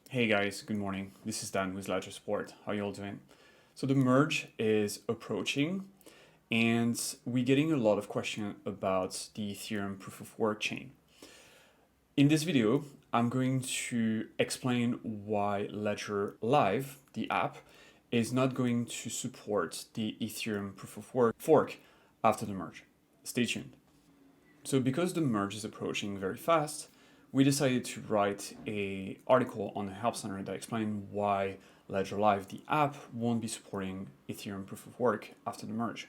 Hey guys, good morning. This is Dan with Ledger Support. How you all doing? So the merge is approaching and we're getting a lot of questions about the Ethereum proof of work chain. In this video, I'm going to explain why Ledger Live, the app, is not going to support the Ethereum proof of work fork after the merge. Stay tuned. So because the merge is approaching very fast, we decided to write an article on the Help Center that explains why Ledger Live, the app, won't be supporting Ethereum proof of work after the merge.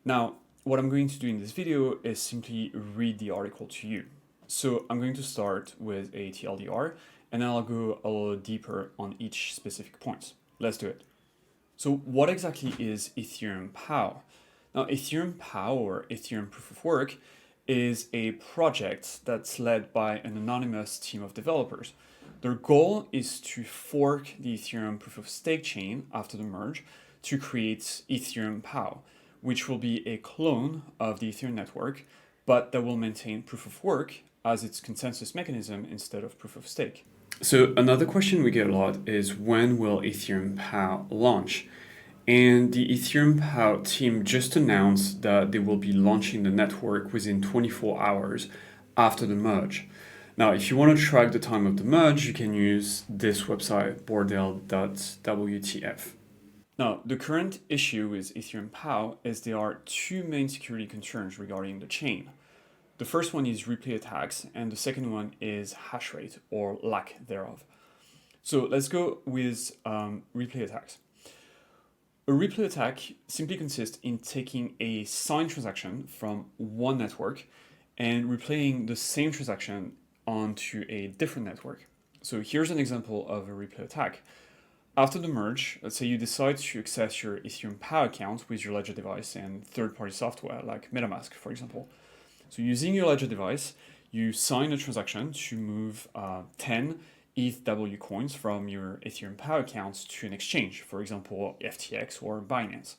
Now, what I'm going to do in this video is simply read the article to you. So I'm going to start with a TLDR, and then I'll go a little deeper on each specific point. Let's do it. So what exactly is Ethereum POW? Now, Ethereum POW, or Ethereum Proof of Work, is a project that's led by an anonymous team of developers. Their goal is to fork the Ethereum Proof of Stake chain after the merge to create Ethereum POW, which will be a clone of the Ethereum network, but that will maintain Proof of Work as its consensus mechanism instead of Proof of Stake. So another question we get a lot is, when will Ethereum POW launch? And the Ethereum POW team just announced that they will be launching the network within 24 hours after the merge. Now, if you want to track the time of the merge, you can use this website, bordel.wtf. Now, the current issue with Ethereum POW is there are two main security concerns regarding the chain. The first one is replay attacks, and the second one is hash rate, or lack thereof. So let's go with replay attacks. A replay attack simply consists in taking a signed transaction from one network and replaying the same transaction onto a different network. So here's an example of a replay attack. After the merge, let's say you decide to access your Ethereum POW account with your Ledger device and third-party software like Metamask, for example. So using your Ledger device, you sign a transaction to move 10 ETHW coins from your Ethereum POW accounts to an exchange, for example, FTX or Binance.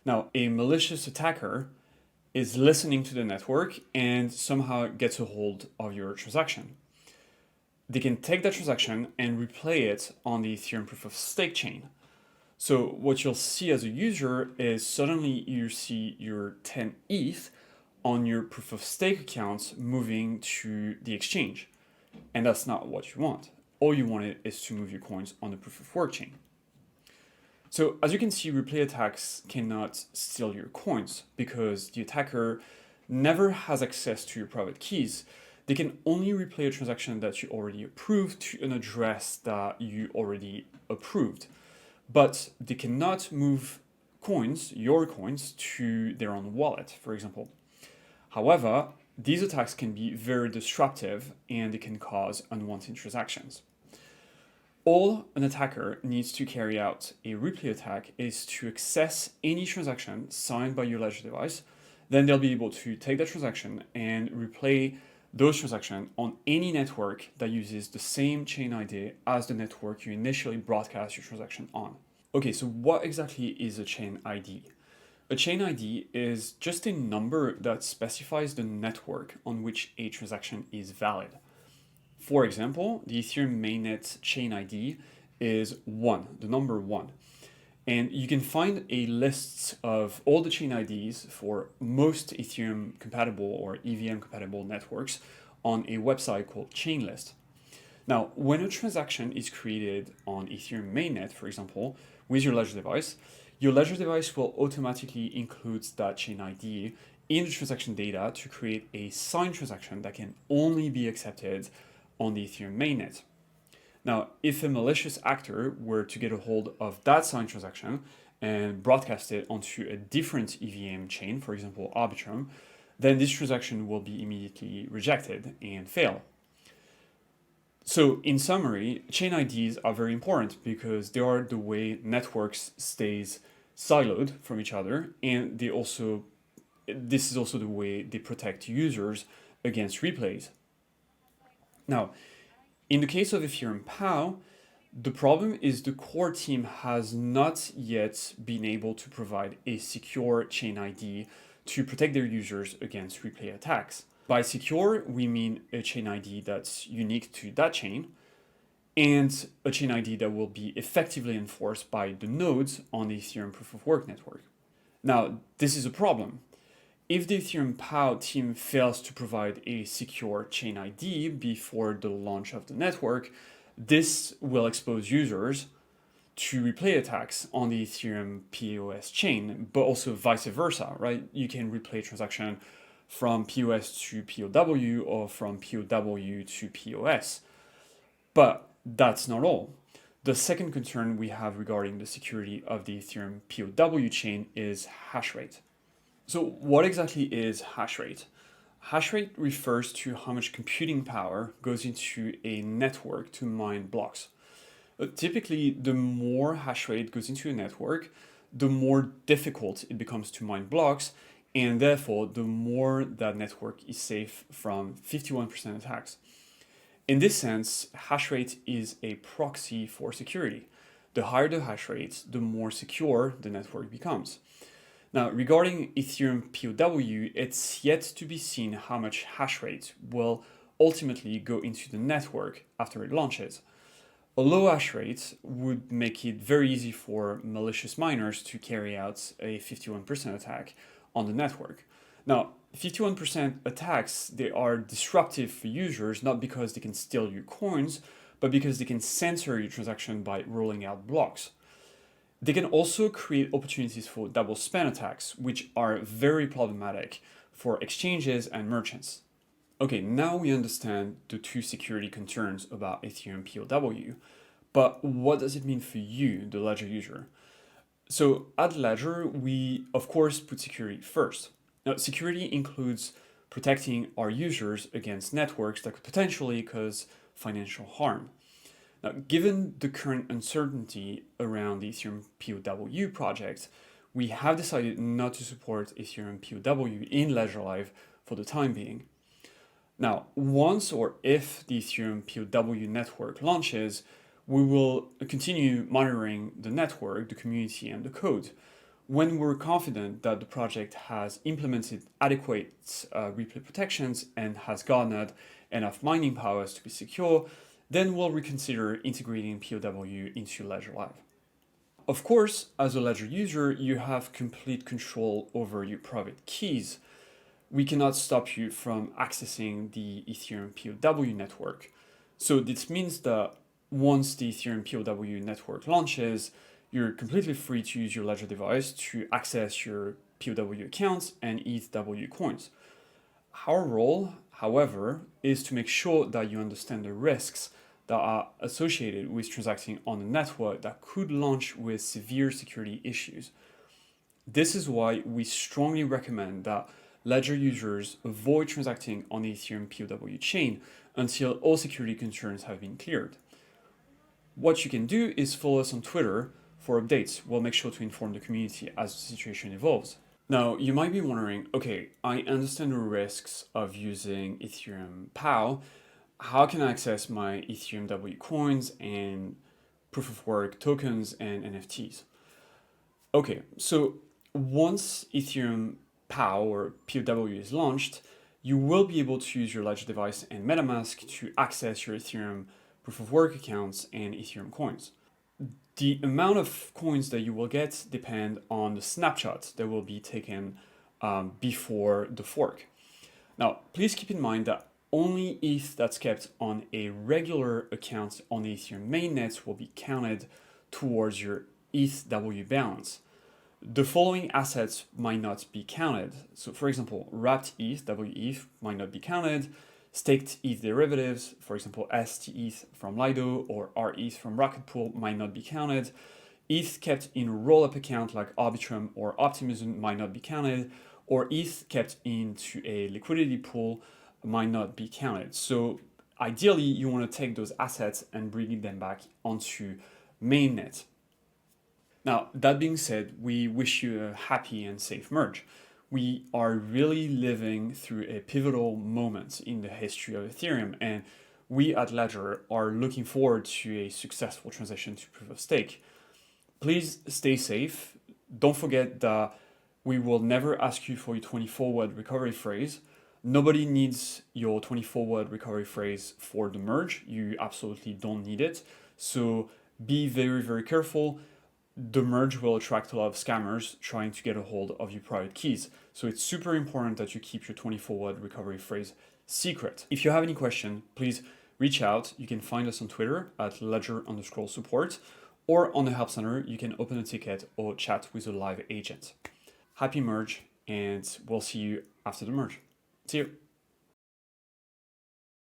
Now, a malicious attacker is listening to the network and somehow gets a hold of your transaction. They can take that transaction and replay it on the Ethereum proof of stake chain. So what you'll see as a user is suddenly you see your 10 ETH on your proof of stake accounts moving to the exchange. And that's not what you want. All you wanted is to move your coins on the proof of work chain. So as you can see, replay attacks cannot steal your coins because the attacker never has access to your private keys. They can only replay a transaction that you already approved to an address that you already approved. But they cannot move coins, your coins, to their own wallet, for example. However, these attacks can be very disruptive and they can cause unwanted transactions. All an attacker needs to carry out a replay attack is to access any transaction signed by your Ledger device. Then they'll be able to take that transaction and replay those transactions on any network that uses the same chain ID as the network you initially broadcast your transaction on. Okay, so what exactly is a chain ID? A chain ID is just a number that specifies the network on which a transaction is valid. For example, the Ethereum mainnet chain ID is 1, the number 1. And you can find a list of all the chain IDs for most Ethereum compatible or EVM compatible networks on a website called Chainlist. Now, when a transaction is created on Ethereum mainnet, for example, with your Ledger device will automatically include that chain ID in the transaction data to create a signed transaction that can only be accepted on the Ethereum mainnet. Now, if a malicious actor were to get a hold of that signed transaction and broadcast it onto a different EVM chain, for example, Arbitrum, then this transaction will be immediately rejected and fail. So in summary, chain IDs are very important because they are the way networks stays siloed from each other, and this is also the way they protect users against replays. Now, in the case of Ethereum POW, the problem is the core team has not yet been able to provide a secure chain ID to protect their users against replay attacks. By secure, we mean a chain ID that's unique to that chain, and a chain ID that will be effectively enforced by the nodes on the Ethereum proof of work network. Now, this is a problem. If the Ethereum POW team fails to provide a secure chain ID before the launch of the network, this will expose users to replay attacks on the Ethereum POS chain, but also vice versa, right? You can replay a transaction from POS to POW or from POW to POS. But that's not all. The second concern we have regarding the security of the Ethereum POW chain is hash rate. So what exactly is hash rate? Hash rate refers to how much computing power goes into a network to mine blocks. Typically, the more hash rate goes into a network, the more difficult it becomes to mine blocks, and therefore the more that network is safe from 51% attacks. In this sense, hash rate is a proxy for security. The higher the hash rate, the more secure the network becomes. Now, regarding Ethereum POW, it's yet to be seen how much hash rate will ultimately go into the network after it launches. A low hash rate would make it very easy for malicious miners to carry out a 51% attack on the network. Now, 51% attacks, they are disruptive for users, not because they can steal your coins, but because they can censor your transaction by rolling out blocks. They can also create opportunities for double spend attacks, which are very problematic for exchanges and merchants. Okay, now we understand the two security concerns about Ethereum POW, but what does it mean for you, the Ledger user? So at Ledger, we of course put security first. Now, security includes protecting our users against networks that could potentially cause financial harm. Now, given the current uncertainty around the Ethereum POW project, we have decided not to support Ethereum POW in Ledger Live for the time being. Now, once or if the Ethereum POW network launches, we will continue monitoring the network, the community, and the code. When we're confident that the project has implemented adequate replay protections and has garnered enough mining powers to be secure, then we'll reconsider integrating POW into Ledger Live. Of course, as a Ledger user, you have complete control over your private keys. We cannot stop you from accessing the Ethereum POW network. So this means that once the Ethereum POW network launches, you're completely free to use your Ledger device to access your POW accounts and ETHW coins. Our role, however, is to make sure that you understand the risks that are associated with transacting on a network that could launch with severe security issues. This is why we strongly recommend that Ledger users avoid transacting on the Ethereum POW chain until all security concerns have been cleared. What you can do is follow us on Twitter for updates. We'll make sure to inform the community as the situation evolves. Now, you might be wondering, okay, I understand the risks of using Ethereum POW. How can I access my Ethereum W coins and proof of work tokens and NFTs? Okay, so once Ethereum POW or POW is launched, you will be able to use your Ledger device and Metamask to access your Ethereum proof of work accounts and Ethereum coins. The amount of coins that you will get depend on the snapshot that will be taken before the fork. Now, please keep in mind that only ETH that's kept on a regular account on the Ethereum mainnet will be counted towards your ETHW balance. The following assets might not be counted. So for example, wrapped ETH, WETH might not be counted. Staked ETH derivatives, for example, STETH from Lido or RETH from Rocket Pool might not be counted. ETH kept in a rollup account like Arbitrum or Optimism might not be counted, or ETH kept into a liquidity pool might not be counted. So ideally, you want to take those assets and bring them back onto mainnet. Now, that being said, we wish you a happy and safe merge. We are really living through a pivotal moment in the history of Ethereum, and we at Ledger are looking forward to a successful transition to proof of stake. Please stay safe. Don't forget that we will never ask you for your 24-word recovery phrase. Nobody needs your 24-word recovery phrase for the merge. You absolutely don't need it. So be very, very careful. The merge will attract a lot of scammers trying to get a hold of your private keys. So it's super important that you keep your 24-word recovery phrase secret. If you have any question, please reach out. You can find us on Twitter at ledger_support, or on the Help Center, you can open a ticket or chat with a live agent. Happy merge, and we'll see you after the merge. See you.